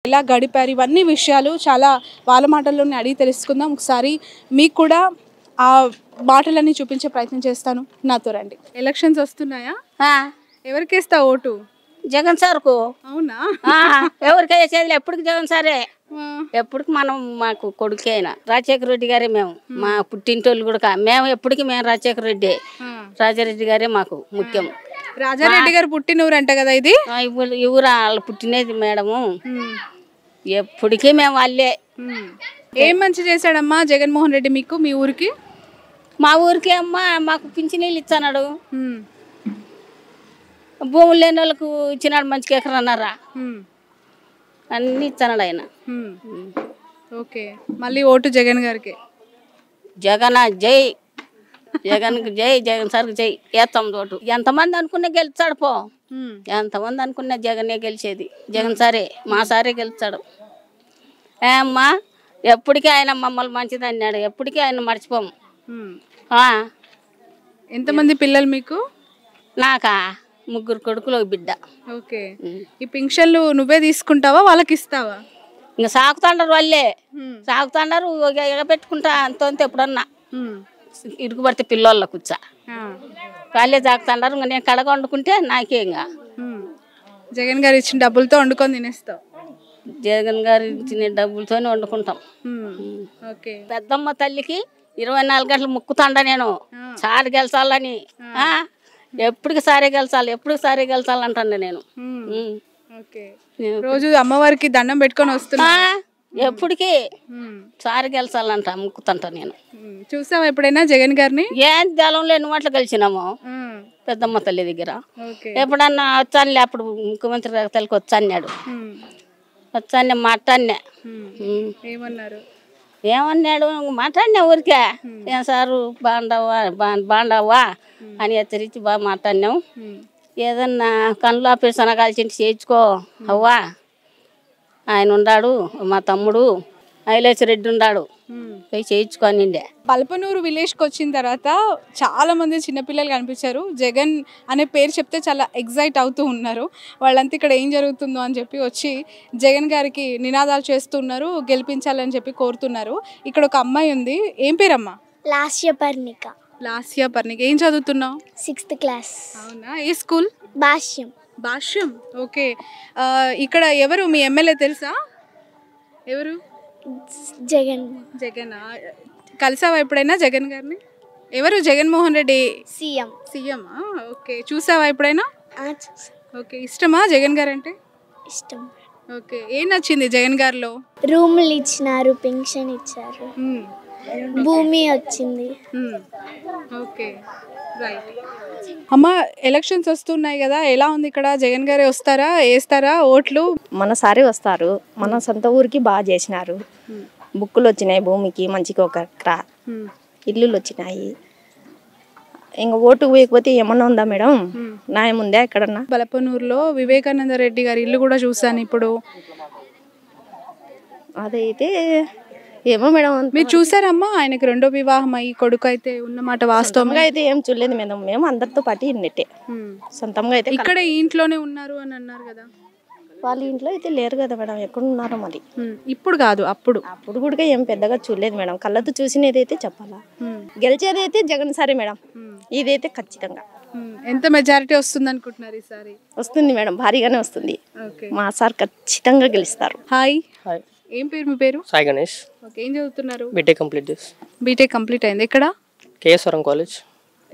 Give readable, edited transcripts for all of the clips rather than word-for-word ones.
ఎలా గడిపారు ఇవన్నీ విషయాలు చాలా వాళ్ళ మాటల్లోనే అడిగి తెలుసుకుందాం. ఒకసారి మీకు కూడా ఆ మాటలన్నీ చూపించే ప్రయత్నం చేస్తాను. నాతో రండి. ఎలక్షన్స్ వస్తున్నాయా? ఎవరికి వేస్తావు ఓటు? జగన్ సార్కు. అవునా? ఎవరికి వేసేది ఎప్పటికి జగన్ సారే. ఎప్పటికి మనం మాకు కొడుకే అయినా రాజశేఖర రెడ్డి గారే. మేము మా పుట్టింటోళ్ళు కూడా మేము ఎప్పటికి మేము రాజశేఖర రెడ్డి రాజారెడ్డి గారే మాకు ముఖ్యం. రాజారెడ్డి గారు పుట్టిన ఊరు అంట కదా ఇది? ఈ ఊరు వాళ్ళు పుట్టినది మేడము. ఎప్పటికీ మేము వాళ్ళే. ఏం మంచి చేశాడమ్మా జగన్మోహన్ రెడ్డి మీకు మీ ఊరికి? మా ఊరికి అమ్మా మాకు పింఛనీళ్ళు ఇచ్చాడు. భూములు లేని వాళ్ళకు ఇచ్చినాడు. మంచిగా ఎకరన్నారా అన్ని ఇచ్చాడు ఆయన. ఓకే, మళ్ళీ ఓటు జగన్ గారికి. జగన్ జై, జగన్కి జై, జగన్ సార్కి జై. వేస్తాం ఓటు. ఎంతమంది అనుకున్నా గెలిచాడు పో. ఎంతమంది అనుకున్నా జగనే గెలిచేది. జగన్ సారే, మా సారే గెలిచాడు. అమ్మా ఎప్పటికీ ఆయన మమ్మల్ని మంచిది అన్నాడు. ఎప్పటికీ ఆయన మర్చిపోము. ఎంతమంది పిల్లలు మీకు? నాకా 3 కొడుకులు, 1 బిడ్డ. ఓకే, ఈ పింఛన్లు నువ్వే తీసుకుంటావా వాళ్ళకి ఇస్తావా? ఇంకా సాగుతాండారు వాళ్ళే. సాగుతాండారు. ఎగబెట్టుకుంటా అంత ఎప్పుడన్నా ఇరుగుపడితే పిల్లోళ్ళ కూర్చా వాళ్ళే సాగుతాండారు. ఇంకా నేను కడగ వండుకుంటే నాకే. ఇంకా జగన్ గారు ఇచ్చిన డబ్బులతో వండుకొని తినేస్తావు? జగన్ గారు ఇచ్చిన డబ్బులతోనే వండుకుంటాం. ఓకే, పెద్దమ్మ తల్లికి 24 గంటలు ముక్కుతాండా నేను సారి గెలిచాలని. ఎప్పటికి సారే గెలిచాలి, ఎప్పటికి సారే గెలిచాలి అంటాను నేను. రోజు అమ్మవారికి దండం పెట్టుకొని వస్తున్నా. ఎప్పటికీ సారి గెలిచాలంట ముక్కుతంట నేను. చూసావా ఎప్పుడైనా జగన్ గారిని? ఏం జలం లేని వాటిలో కలిసినాము పెద్దమ్మ తల్లి దగ్గర. ఎప్పుడన్నా వచ్చానులే, అప్పుడు ముఖ్యమంత్రి తల్లికి వచ్చాన్నాడు. వచ్చాను మాట్లాడినా. ఏమన్నారు? ఏమన్నాడు మాట్లాడినా ఊరికే. ఏం సారు బాగుండవా అని హెచ్చరించి బాగా మాట్లాడినాం. ఏదన్నా కళ్ళు ఆపరేషన్ కాల్చింటి చేయించుకో అవ్వా, ఆయన ఉన్నాడు. మా తమ్ముడు ఐలేష్ రెడ్డి ఉన్నాడు, పోయి చేయించుకోనిండే. పల్పనూరు విలేజ్కి వచ్చిన తర్వాత చాలా మంది చిన్నపిల్లలు కనిపించారు. జగన్ అనే పేరు చెప్తే చాలా ఎగ్జైట్ అవుతూ ఉన్నారు. వాళ్ళంతా ఇక్కడ ఏం జరుగుతుందో అని చెప్పి వచ్చి జగన్ గారికి నినాదాలు చేస్తున్నారు, గెలిపించాలని చెప్పి కోరుతున్నారు. ఇక్కడ ఒక అమ్మాయి ఉంది. ఏం పేరమ్మా? లాస్యపర్ణిక. లాస్యపర్ణిక. ఏం చదువుతున్నావు? 6th class. అవునా? ఏ స్కూల్? భాష్యం. భాష్యం. ఓకే, ఇక్కడ ఎవరు మీ ఎమ్మెల్యే తెలుసా? ఎవరు? జగన్. జగన్. కలిసావా ఎప్పుడైనా జగన్ గారిని? ఎవరు? Jaganmohan Reddy CM. CM. Okay, చూసావా ఎప్పుడైనా? ఓకే, ఇష్టమా జగన్ గారు అంటే? ఇష్టం. ఓకే, ఏం నచ్చింది జగన్ గారిలో? రూములు ఇచ్చినారు, పెన్షన్ ఇచ్చారు, భూమి వచ్చింది. Okay, right. అమ్మ, ఎలక్షన్స్ వస్తున్నాయి కదా, ఎలా ఉంది ఇక్కడ? జగన్ గారే వస్తారా, వేస్తారా ఓట్లు? మన సారి వస్తారు. మన సొంత ఊరికి బాగా చేసినారు. బుక్కులు వచ్చినాయి, భూమికి మంచిగా ఒక ఎకరా, ఇల్లులు వచ్చినాయి. ఇంకా ఓటు వేయకపోతే ఏమన్నా ఉందా మేడం? న్యాయం ఉందా ఎక్కడన్నా? బలపనూరులో వివేకానంద రెడ్డి గారి ఇల్లు కూడా చూసాను ఇప్పుడు. అదైతే ఏమో మేడం. మీరు చూసారమ్మా? ఆయనకి 2వ వివాహం అయ్యి కొడుకు అయితే ఉన్నమాట వాస్తవంగా అయితే ఏం చూడలేదు మేడం. మేము అందరితో పాటు ఇన్నట్టే సొంతంగా అయితే. ఇక్కడ ఈ ఇంట్లోనే ఉన్నారు అని అన్నారు కదా. వాళ్ళ ఇంట్లో అయితే లేరు కదా మేడం, ఎక్కడ ఉన్నారో మరి. ఇప్పుడు కాదు, అప్పుడు కూడా ఏం పెద్దగా చూడలేదు మేడం. కళ్ళతో చూసినది అయితే చెప్పాలా. గెలిచేది అయితే జగన్ సారే మేడం. ఇదైతే ఖచ్చితంగా. ఎంత మెజారిటీ వస్తుంది అనుకుంటున్నారు ఈసారి? వస్తుంది మేడం, భారీగానే వస్తుంది. మా సార్ ఖచ్చితంగా గెలుస్తారు. హాయ్. హాయ్. ఏం పేరు మీ పేరు? సాయి గణేష్. ఓకే, ఏం చదువుతున్నారు? బీటెక్ కంప్లీట్ చేసి. బీటెక్ కంప్లీట్ అయింది. ఎక్కడ? కేఎస్వరం కాలేజ్.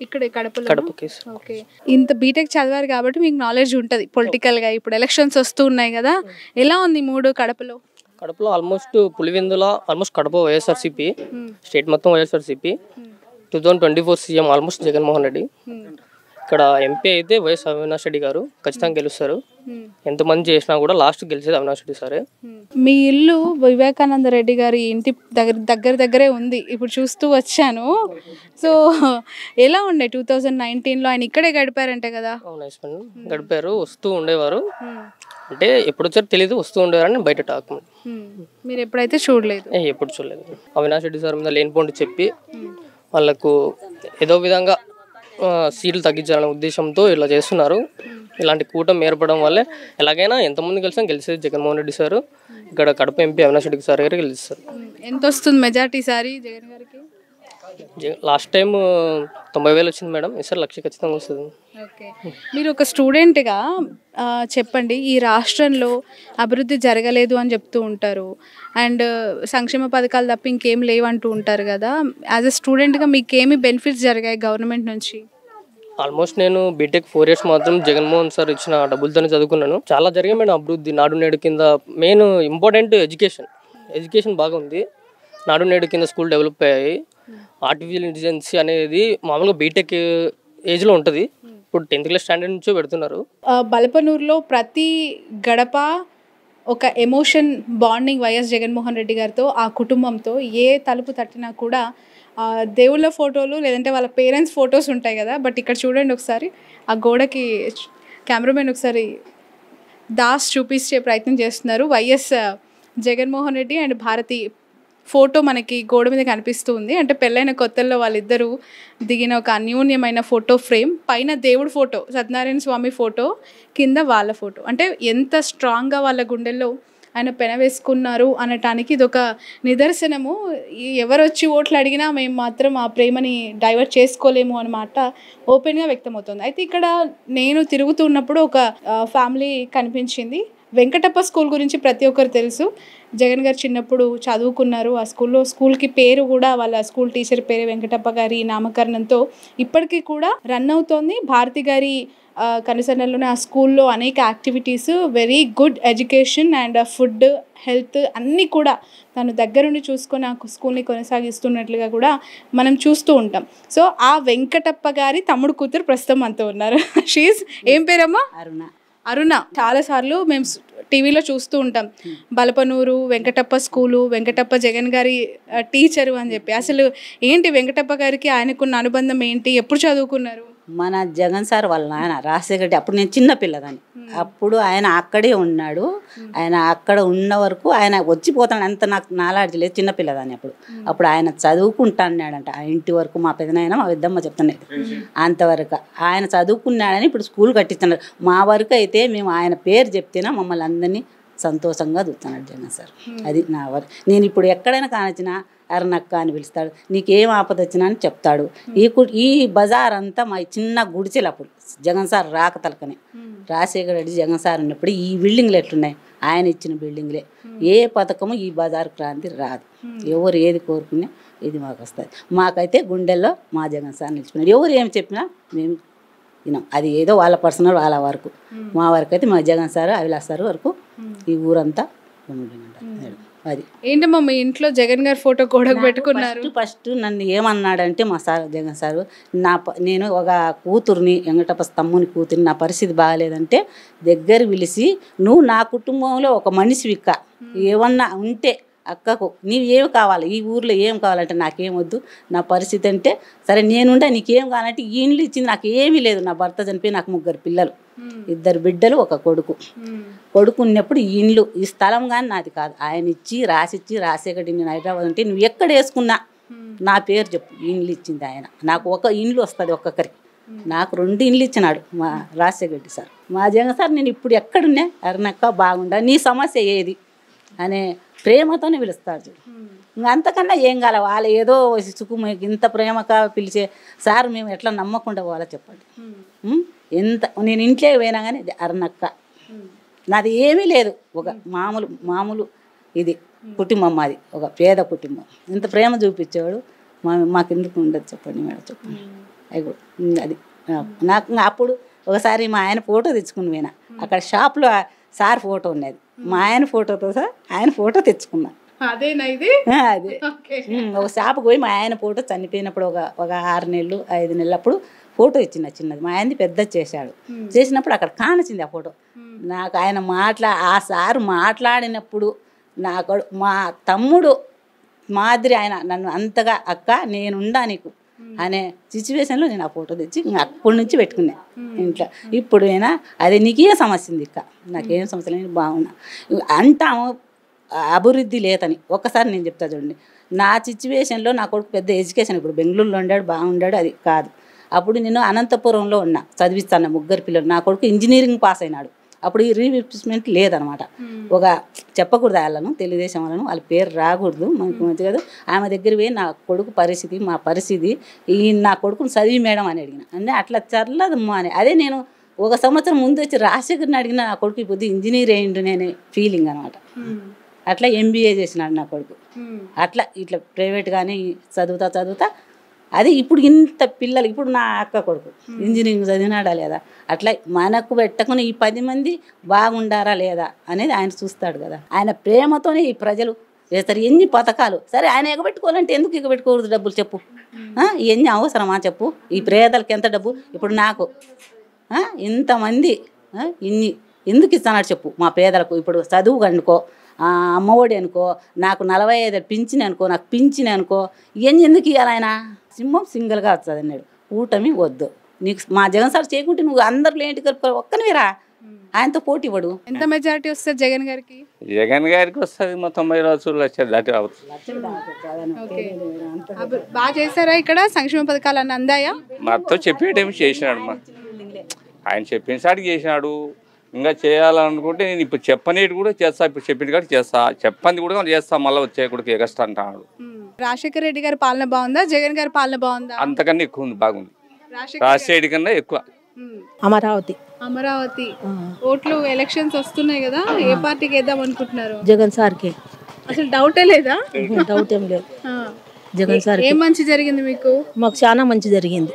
ఇక్కడ కడపలో. కడప కేసు. ఓకే, ఇంత బీటెక్ చదివారు కాబట్టి మీకు నాలెడ్జ్ ఉంటుంది పొలిటికల్గా. ఇప్పుడు ఎలక్షన్స్ వస్తూ ఉన్నాయి కదా, ఎలా ఉంది మూడు కడపలో? కడపలో almost Pulivendula almost Kadapa YSRCP, state మొత్తం వైఎస్ఆర్సీపీ. 2024 CM almost Jaganmohan Reddy. ఇక్కడ ఎంపీ అయితే వైఎస్ అవినాష్ రెడ్డి గారు ఖచ్చితంగా గెలుస్తారు. ఎంతమంది చేసినా కూడా లాస్ట్ గెలిచేది అవినాష్ రెడ్డి సరే. మీ ఇల్లు వివేకానంద రెడ్డి గారి ఇంటి దగ్గరే ఉంది. ఇప్పుడు చూస్తూ వచ్చాను. సో ఎలా ఉండే 2019లో? ఆయన ఇక్కడే గడిపారంటే కదా? అవును, గడిపారు. వస్తూ ఉండేవారు. అంటే ఎప్పుడు వచ్చారో తెలియదు, వస్తూ ఉండేవారని బయట టాక్. మీరు ఎప్పుడైతే చూడలేదు? ఎప్పుడు చూడలేదు. అవినాష్ రెడ్డి సార్ మీద లేనిపోండి చెప్పి వాళ్ళకు ఏదో విధంగా సీట్లు తగ్గించాలనే ఉద్దేశంతో ఇలా చేస్తున్నారు. ఇలాంటి కూటమి ఏర్పడడం వల్లే ఎలాగైనా ఎంతమంది కలిసినా గెలిచేది జగన్మోహన్ రెడ్డి సార్. ఇక్కడ కడప ఎంపీ అవినాష్ రెడ్డి సార్ గారు గెలుస్తారు. ఎంత వస్తుంది మెజార్టీ సారి జగన్ గారికి? లాస్ట్ టైం 90,000 వచ్చింది మేడం, ఈసారి 1,00,000 ఖచ్చితంగా వస్తుంది. ఓకే, మీరు ఒక స్టూడెంట్గా చెప్పండి, ఈ రాష్ట్రంలో అభివృద్ధి జరగలేదు అని చెప్తూ ఉంటారు, అండ్ సంక్షేమ పథకాలు తప్ప ఇంకేం లేవంటూ ఉంటారు కదా. యాజ్ ఎ స్టూడెంట్గా మీకేమి బెనిఫిట్స్ జరిగాయి గవర్నమెంట్ నుంచి? ఆల్మోస్ట్ నేను బీటెక్ 4 years మాత్రం జగన్మోహన్ సార్ ఇచ్చిన డబ్బులతోనే చదువుకున్నాను. చాలా జరిగాయి మేడం అభివృద్ధి. నాడు నేడు కింద మెయిన్ ఇంపార్టెంట్ ఎడ్యుకేషన్ బాగా ఉంది. నాడు నేడు కింద స్కూల్ డెవలప్ అయ్యాయి. ఆర్టిఫిషియల్ ఇంటెలిజెన్స్ అనేది మామూలుగా బీటెక్ ఏజ్లో ఉంటుంది, ఇప్పుడు 10th class స్టాండర్డ్ నుంచో పెడుతున్నారు. బలపనూరులో ప్రతి గడప ఒక emotion bonding YS Jaganmohan Reddy గారితో, ఆ కుటుంబంతో. ఏ తలుపు తట్టినా కూడా దేవుళ్ళ ఫోటోలు లేదంటే వాళ్ళ పేరెంట్స్ ఫొటోస్ ఉంటాయి కదా. బట్ ఇక్కడ చూడండి ఒకసారి, ఆ గోడకి కెమెరామెన్ ఒకసారి దాస్ చూపించే ప్రయత్నం చేస్తున్నారు. వైఎస్ జగన్మోహన్ రెడ్డి అండ్ భారతి ఫోటో మనకి గోడ మీద కనిపిస్తూ ఉంది. అంటే పెళ్ళైన కొత్తల్లో వాళ్ళిద్దరూ దిగిన ఒక అన్యోన్యమైన ఫోటో ఫ్రేమ్. పైన దేవుడి ఫోటో, సత్యనారాయణ స్వామి ఫోటో, కింద వాళ్ళ ఫోటో. అంటే ఎంత స్ట్రాంగ్గా వాళ్ళ గుండెల్లో ఆయన పెన వేసుకున్నారు అనటానికి ఇదొక నిదర్శనము. ఎవరు వచ్చి ఓట్లు అడిగినా మేము మాత్రం ఆ ప్రేమని డైవర్ట్ చేసుకోలేము అన్నమాట ఓపెన్గా వ్యక్తమవుతుంది. అయితే ఇక్కడ నేను తిరుగుతున్నప్పుడు ఒక ఫ్యామిలీ కనిపించింది. వెంకటప్ప స్కూల్ గురించి ప్రతి ఒక్కరు తెలుసు. జగన్ గారు చిన్నప్పుడు చదువుకున్నారు ఆ స్కూల్కి పేరు కూడా వాళ్ళ స్కూల్ టీచర్ పేరు వెంకటప్ప గారి నామకరణంతో ఇప్పటికీ కూడా రన్ అవుతోంది. భారతి గారి కనుసన్నల్లోనే ఆ స్కూల్లో అనేక activities, very good education and food, health అన్నీ కూడా తను దగ్గరుండి చూసుకొని ఆ స్కూల్ని కొనసాగిస్తున్నట్లుగా కూడా మనం చూస్తూ ఉంటాం. సో ఆ వెంకటప్ప గారి తమ్ముడు కూతురు ప్రస్తుతం మనతో ఉన్నారు. షీజ్ ఏం పేరమ్మా? అరుణ. చాలాసార్లు మేము టీవీలో చూస్తూ ఉంటాం, బలపనూరు వెంకటప్ప స్కూలు, వెంకటప్ప జగన్ గారి టీచరు అని చెప్పి. అసలు ఏంటి వెంకటప్ప గారికి ఆయనకున్న అనుబంధం ఏంటి? ఎప్పుడు చదువుకున్నారు? మన జగన్ సార్ వాళ్ళ నాయన రాజశేఖర్, అప్పుడు నేను చిన్న పిల్లదాన్ని, అప్పుడు ఆయన అక్కడే ఉన్నాడు. ఆయన అక్కడ ఉన్న వరకు ఆయన వచ్చిపోతాడు, అంత నాకు నాలెడ్జ్ లేదు, చిన్న పిల్లదాన్ని అప్పుడు ఆయన చదువుకుంటాన్నాడంట ఆ ఇంటి వరకు. మా పెదనాయన మా పెద్దమ్మ చెప్తున్నాయి అంతవరకు ఆయన చదువుకున్నాడని ఇప్పుడు స్కూల్ కట్టిస్తున్నారు. మా వరకు అయితే మేము ఆయన పేరు చెప్తేనే మమ్మల్ని అందరినీ సంతోషంగా చూస్తున్నాడు జగన్ సార్. అది నా వరకు. నేను ఇప్పుడు ఎక్కడైనా కానొచ్చినా అరుణక్క అని పిలుస్తాడు, నీకేం ఆపద వచ్చినా అని చెప్తాడు. ఈ బజార్ అంతా మా చిన్న గుడిచెలు అప్పుడు జగన్ సార్ రాక తలకనే. రాజశేఖర్ రెడ్డి జగన్ సార్ ఉన్నప్పుడు ఈ బిల్డింగ్లు ఎట్లున్నాయి, ఆయన ఇచ్చిన బిల్డింగ్లే. ఏ పథకము ఈ బజార్ క్రాంతి రాదు. ఎవరు ఏది కోరుకున్నా ఇది మాకు వస్తుంది. మాకైతే గుండెల్లో మా జగన్ సార్ నిలిచిపోయినాడు. ఎవరు ఏమి చెప్పినా మేము వినాం. అది ఏదో వాళ్ళ పర్సనల్ వాళ్ళ వరకు. మా వరకు అయితే మా జగన్ సార్ అవిలాష్ సార్ వరకు ఈ ఊరంతా అది. ఏంటమ్మా మీ ఇంట్లో జగన్ గారి ఫోటో గోడకు పెట్టుకున్నారు? ఫస్ట్ నన్ను ఏమన్నాడంటే మా సార్ జగన్ సారు, నేను ఒక కూతుర్ని, వెంకటప్ప తమ్ముని కూతుర్ని, నా పరిస్థితి బాగాలేదంటే దగ్గర పిలిచి, నువ్వు నా కుటుంబంలో ఒక మనిషి ఇక్క, ఏమన్నా ఉంటే అక్కకు నీవు ఏమి కావాలి, ఈ ఊర్లో ఏం కావాలంటే నాకేం వద్దు, నా పరిస్థితి అంటే సరే నేనుండే, నీకేం కావాలంటే ఈ ఇండ్లు ఇచ్చింది నాకు ఏమీ లేదు. నా భర్త చనిపోయి నాకు 3 పిల్లలు, 2 బిడ్డలు, 1 కొడుకు ఉన్నప్పుడు ఈ ఇండ్లు ఈ స్థలం కానీ నాది కాదు, ఆయన ఇచ్చి రాసిచ్చి రాజశేఖర్ నేను హైదరాబాద్ అంటే నువ్వు ఎక్కడ వేసుకున్నా నా పేరు చెప్పు, ఇండ్లు ఇచ్చింది ఆయన. నాకు 1 ఇండ్లు వస్తుంది ఒక్కొక్కరికి, నాకు 2 ఇండ్లు ఇచ్చినాడు మా రాజశేఖర్ రెడ్డి సార్. మా జగన్ సార్ నేను ఇప్పుడు ఎక్కడున్నా అరుణక్క బాగుండా, నీ సమస్య ఏది అనే ప్రేమతోనే పిలుస్తాడు. ఇంకా అంతకన్నా ఏం కావాలి, వాళ్ళు ఏదో సుఖం ఇంత ప్రేమగా పిలిచే సార్ మేము ఎట్లా నమ్మకుండా పోవాలో చెప్పండి. ఎంత నేను ఇంట్లో పోయినా కానీ అరుణక్క, నాది ఏమీ లేదు, ఒక మామూలు ఇది కుటుంబం, మాది ఒక పేద కుటుంబం. ఇంత ప్రేమ చూపించేవాడు మాకు ఎందుకు ఉండదు చెప్పండి మేడం, చెప్పండి. అది నాకు అప్పుడు ఒకసారి మా ఆయన ఫోటో తెచ్చుకుని పోయినా, అక్కడ షాప్లో సార్ ఫోటో ఉన్నది, మా ఆయన ఫోటోతో సార్ ఆయన ఫోటో తెచ్చుకున్నా. అదే ఒక షాప్కి పోయి మా ఆయన ఫోటో చనిపోయినప్పుడు ఒక 6 నెలలు 5 నెలలు అప్పుడు ఫోటో ఇచ్చింది చిన్నది. మా ఆయనది పెద్ద చేశాడు, చేసినప్పుడు అక్కడ కానొచ్చింది ఆ ఫోటో. నాకు ఆయన ఆ సారు మాట్లాడినప్పుడు నాకు మా తమ్ముడు మాదిరి ఆయన నన్ను అంతగా అక్క నేనుండా నీకు అనే సిచ్యువేషన్లో నేను ఆ ఫోటో తెచ్చి అప్పటి నుంచి పెట్టుకున్నా ఇంట్లో. ఇప్పుడు అయినా అదే నీకే సమస్య ఉంది ఇక్క, నాకేం సమస్య లేదు, బాగున్నా అంటాము. అభివృద్ధి లేదని ఒక్కసారి నేను చెప్తా చూడండి, నా సిచ్యువేషన్లో నా కొడుకు పెద్ద ఎడ్యుకేషన్, ఇప్పుడు బెంగళూరులో ఉండాడు బాగుండాడు, అది కాదు. అప్పుడు నేను అనంతపురంలో ఉన్నా, చదివిస్తాను ముగ్గురు పిల్లలు. నా కొడుకు ఇంజనీరింగ్ పాస్ అయినాడు. అప్పుడు ఈ రీప్లేస్మెంట్ లేదనమాట. ఒక చెప్పకూడదు వాళ్ళను, తెలుగుదేశం వాళ్ళను, వాళ్ళ పేరు రాకూడదు మనకు మంచి కదా. ఆమె దగ్గర పోయి నా కొడుకు పరిస్థితి, మా పరిస్థితి, ఈ నా కొడుకుని చదివి మేడం అని అడిగిన. అంటే అట్లా చల్లదమ్మా అని. అదే నేను 1 సంవత్సరం ముందు వచ్చి రాజశేఖర్ని అడిగిన నా కొడుకు ఇప్పుడు ఇంజనీర్ అయ్యిండు నేను ఫీలింగ్ అనమాట. అట్లా MBA చేసినాడు నా కొడుకు. అట్లా ఇట్లా ప్రైవేట్గానే చదువుతా అది ఇప్పుడు ఇంత పిల్లలు, ఇప్పుడు నా అక్క కొడుకు ఇంజనీరింగ్ చదివినాడా లేదా, అట్లా మనకు పెట్టకుండా ఈ 10 మంది బాగుండారా లేదా అనేది ఆయన చూస్తాడు కదా. ఆయన ప్రేమతోనే ఈ ప్రజలు వేస్తారు. ఎన్ని పథకాలు సరే ఆయన ఎగబెట్టుకోవాలంటే ఎందుకు ఎగబెట్టుకోకూడదు డబ్బులు చెప్పు? ఇవన్నీ అవసరమా చెప్పు? ఈ పేదలకు ఎంత డబ్బు? ఇప్పుడు నాకు ఇంతమంది ఇన్ని ఎందుకు ఇస్తున్నాడు చెప్పు? మా పేదలకు ఇప్పుడు చదువు అనుకో, అమ్మఒడి అనుకో, నాకు 45 పింఛన్ అనుకో, నాకు పింఛన్ అనుకో, ఇవన్నీ ఎందుకు ఇవ్వాలి? ఆయన సింహం సింగిల్గా వస్తుంది అన్నాడు. కూటమి వద్దు నీకు, మా జగన్ సార్ చేయకుంటే నువ్వు అందరిలో ఏంటి కలుపు ఒక్కనివేరా, ఆయనతో పోటీ పడు. ఎంత మెజారిటీ వస్తుంది జగన్ గారికి? జగన్ గారికి వస్తుంది 90 లక్షలు దాటి బాగా చేశారా ఇక్కడ? సంక్షేమ పథకాలు అన్నీ అందాయా? మొత్తం చెప్పేటేమి చేసినాడు మా ఆయన చెప్పిన సాటికి చేసినాడు. ఇంకా చేయాలనుకుంటే నేను ఇప్పుడు చెప్పనేది కూడా చేస్తా, ఇప్పుడు చెప్పిన కాడికి చేస్తా, చెప్పంది కూడా చేస్తా, మళ్ళీ వచ్చే కూడా ఎగస్ట్రా అంటాడు. రాజశేఖర రెడ్డి గారి పాలన బాగుందా, జగన్ గారి పాలన బాగుందా? అంతకన్నా ఎక్కువ ఉంది, బాగుంది. రాజశేఖర్ కన్నా ఎక్కువ. అమరావతి ఓట్లు ఎలక్షన్స్ వస్తున్నాయి కదా, ఏ పార్టీకి వేద్దాం అనుకుంటున్నారు? జగన్ సార్కి. అసలు డౌటే లేదా? డౌట్ ఏం లేదు. జగన్ సార్ ఏం మంచి జరిగింది మీకు? మాకు చాలా మంచి జరిగింది.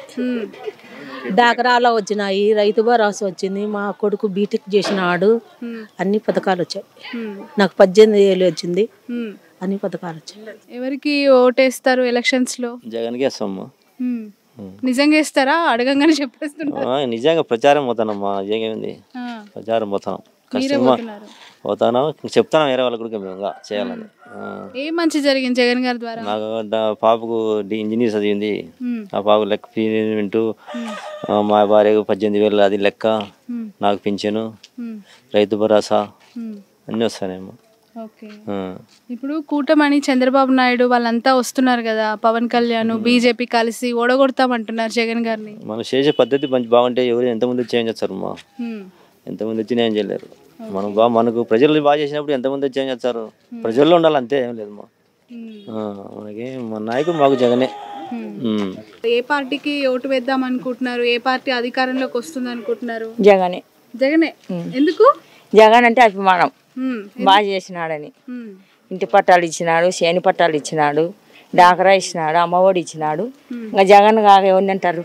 డాకరాలో వచ్చినాయి, రైతు భరోసా వచ్చింది, మా కొడుకు బీటెక్ చేసినాడు, అన్ని పథకాలు వచ్చాయి. నాకు 18 ఏళ్ళు వచ్చింది, అన్ని పథకాలు వచ్చాయి. ఎవరికి ఓటేస్తారు ఎలక్షన్స్ లో? జగన్కి వేస్తాము. నిజంగా వేస్తారా? అడగంగానే చెప్పేస్తున్నారు. నిజంగా ప్రచారం పోతానమ్మా, జగన్ ప్రచారం పోతాను, కష్టమా పోతాను, చెప్తాను వేరే వాళ్ళ కూడా మేము చేయాలని. ఏం మంచి జరిగింది జగన్ గారి ద్వారా? నాకు పాపకు ఇంజనీర్ చదివింది, ఆ పాపకు లెక్క పేమెంట్, మా భార్యకు 18,000 అది లెక్క, నాకు పింఛను, రైతు భరోసా అన్నీ వస్తానేమో. ఇప్పుడు కూటమని చంద్రబాబు నాయుడు వాళ్ళంతా వస్తున్నారు కదా, పవన్ కళ్యాణ్ బీజేపీ కలిసి ఓడగొడతామంటున్నారు జగన్ గారిని. మనం చేసే పద్ధతి మంచి బాగుంటే ఎవరు ఎంతమంది వచ్చి ఏం చేస్తారు అమ్మా? ఎంతమంది వచ్చి ఏం చేయలేరు. మనం మనకు ప్రజలు బాగా చేసినప్పుడు ఎంతమంది వచ్చి ఏం చేస్తారు? ప్రజల్లో ఉండాలి, అంతే, ఏం లేదు మా మనకి. మా నాయకుడు మాకు జగనే. ఏ పార్టీకి ఓటు వేద్దాం అనుకుంటున్నారు? ఏ పార్టీ అధికారంలోకి వస్తుంది అనుకుంటున్నారు? జగనే. జగనే. ఎందుకు? జగన్ అంటే అభిమానం, బాగా చేసినాడని. ఇంటి పట్టాలు ఇచ్చినాడు, చేని పట్టాలు ఇచ్చినాడు, డాకరా ఇచ్చినాడు, అమ్మఒడి ఇచ్చినాడు. ఇంకా జగన్ కాగా ఎవరిని అంటారు?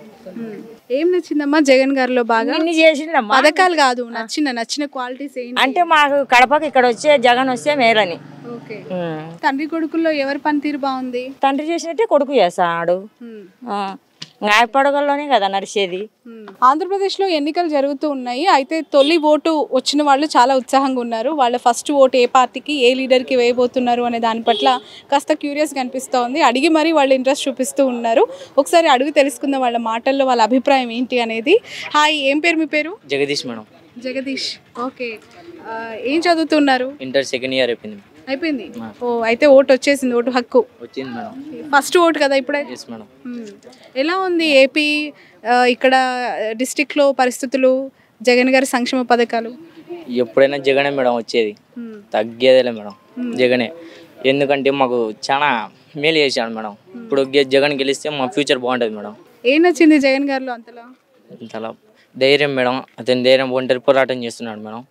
ఏం నచ్చిందమ్మా జగన్ గారిలో బాగా? అన్ని చేసిండమ్మా. పథకాలు కాదు, నచ్చిన క్వాలిటీస్ ఏంటి? అంటే మాకు కడపకి ఇక్కడ వచ్చే జగన్ వస్తే మేలని. తండ్రి కొడుకుల్లో ఎవరి పనితీరు బాగుంది? తండ్రి చేసినట్టే కొడుకు చేస్తాడు. పడగల్లోనే కదా నడిచేది. ఆంధ్రప్రదేశ్ లో ఎన్నికలు జరుగుతూ ఉన్నాయి. అయితే తొలి ఓటు వచ్చిన వాళ్ళు చాలా ఉత్సాహంగా ఉన్నారు. వాళ్ళ ఫస్ట్ ఓటు ఏ పార్టీకి, ఏ లీడర్ కి వేయబోతున్నారు అనే దాని పట్ల కాస్త క్యూరియస్ గా అనిపిస్తోంది. అడిగి మరీ వాళ్ళు ఇంట్రెస్ట్ చూపిస్తూ ఉన్నారు. ఒకసారి అడిగి తెలుసుకుందాం వాళ్ళ మాటల్లో వాళ్ళ అభిప్రాయం ఏంటి అనేది. హాయ్, ఏం పేరు మీ పేరు? జగదీష్ మేడం. జగదీష్, ఓకే. ఏం చదువుతున్నారు? ఇంటర్ సెకండ్ ఇయర్ అయిపోయింది. ఓ, అయితే ఓటు వచ్చేసింది, ఓటు హక్కు వచ్చింది మేడం. ఫస్ట్ ఓటు కదా ఇప్పుడే? మేడం. ఎలా ఉంది ఏపీ ఇక్కడ డిస్ట్రిక్ట్ లో పరిస్థితులు, జగన్ గారి సంక్షేమ పథకాలు? ఎప్పుడైనా జగనే మేడం వచ్చేది, తగ్గేదేలే మేడం జగనే. ఎందుకంటే మాకు చాలా మేలు చేశాడు మేడం. ఇప్పుడు జగన్ గెలిస్తే మా ఫ్యూచర్ బాగుంటుంది మేడం. ఏం నచ్చింది జగన్ గారిలో అంతలా? ధైర్యం మేడం, అతని ధైర్యం, ఒంటరి పోరాటం చేస్తున్నాడు మేడం.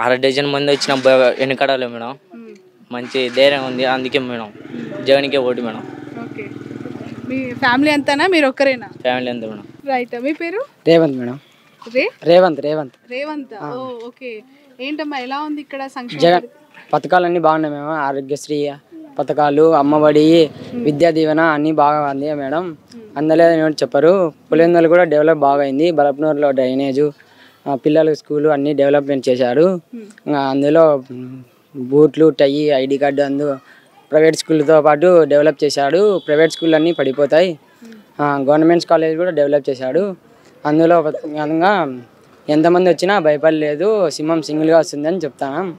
6 డజన్ మంది వచ్చిన వెనకడాలి మేడం, మంచి ధైర్యం ఉంది. అందుకే మేడం జగన్కే ఓటు మేడం. మీ ఫ్యామిలీ అంతానా, మీరు ఒక్కరేనా? ఫ్యామిలీ అంతా మేడం. రైట్. మీ పేరు? రేవంత్ మేడం. రేవంత్. ఓకే. ఏంటమ్మా ఎలా ఉంది ఇక్కడ సంక్షేమ జగన్ పథకాలన్నీ బాగున్నాయి మేడం. ఆరోగ్యశ్రీ పథకాలు, అమ్మఒడి, విద్యా దీవెన అన్నీ బాగా ఉంది మేడం. అందులో చెప్పారు. పులివెందులు కూడా డెవలప్ బాగా అయింది. బలపనూరులో డ్రైనేజు, పిల్లల స్కూలు అన్నీ డెవలప్మెంట్ చేశారు. అందులో బూట్లు, టై, ID కార్డు ప్రైవేట్ స్కూల్తో పాటు డెవలప్ చేశాడు. ప్రైవేట్ స్కూల్ అన్నీ పడిపోతాయి. గవర్నమెంట్ కాలేజ్ కూడా డెవలప్ చేశాడు. అందులో ఎంతమంది వచ్చినా భయపడలేదు, సింహం సింగిల్గా వస్తుందని చెప్తాను.